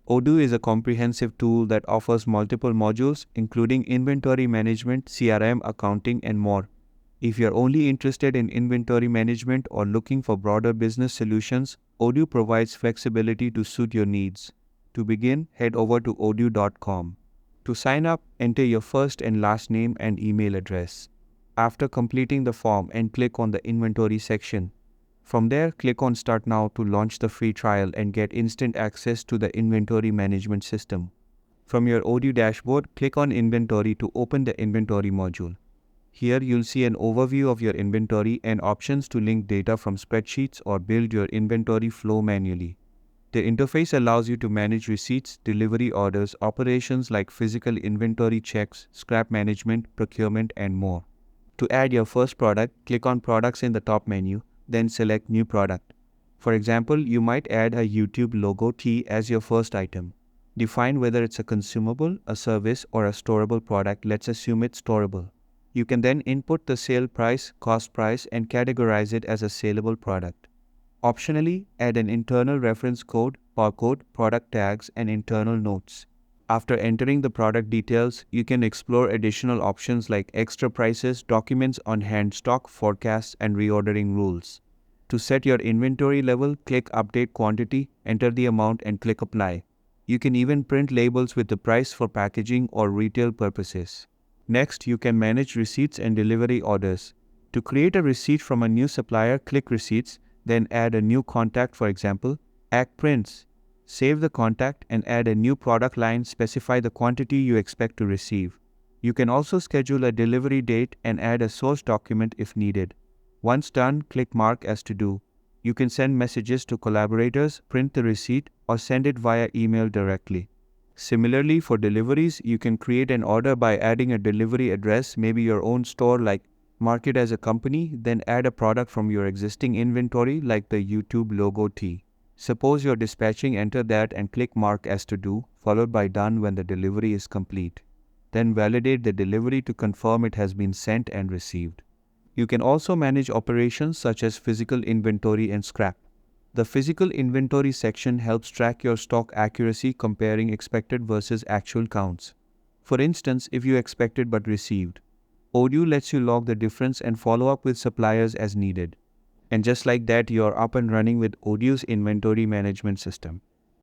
ODOO is a comprehensive tool that offers multiple modules, including inventory management, CRM, accounting, and more. If you're only interested in inventory management or looking for broader business solutions, ODOO provides flexibility to suit your needs. To begin, head over to odoo.com. To sign up, enter your first and last name and email address. After completing the form and click on the inventory section. From there, click on Start Now to launch the free trial and get instant access to the inventory management system. From your ODOO dashboard, click on Inventory to open the inventory module. Here you'll see an overview of your inventory and options to link data from spreadsheets or build your inventory flow manually. The interface allows you to manage receipts, delivery orders, operations like physical inventory checks, scrap management, procurement, and more. To add your first product, click on Products in the top menu, then select New Product. For example, you might add a YouTube logo tee as your first item. Define whether it's a consumable, a service, or a storable product. Let's assume it's storable. You can then input the sale price, cost price, and categorize it as a saleable product. Optionally, add an internal reference code, barcode, product tags, and internal notes. After entering the product details, you can explore additional options like extra prices, documents on hand, stock forecasts, and reordering rules. To set your inventory level, click Update Quantity, enter the amount, and click Apply. You can even print labels with the price for packaging or retail purposes. Next, you can manage receipts and delivery orders. To create a receipt from a new supplier, click Receipts, then add a new contact, for example, Act Prints. Save the contact and add a new product line, specify the quantity you expect to receive. You can also schedule a delivery date and add a source document if needed. Once done, click Mark as to do. You can send messages to collaborators, print the receipt, or send it via email directly. Similarly, for deliveries, you can create an order by adding a delivery address, maybe your own store, like mark it as a company, then add a product from your existing inventory like the YouTube logo tee. Suppose you're dispatching, enter that and click Mark as to do, followed by Done when the delivery is complete. Then validate the delivery to confirm it has been sent and received. You can also manage operations such as physical inventory and scrap. The physical inventory section helps track your stock accuracy, comparing expected versus actual counts. For instance, if you expected but received, ODOO lets you log the difference and follow up with suppliers as needed. And just like that, you're up and running with ODOO's inventory management system.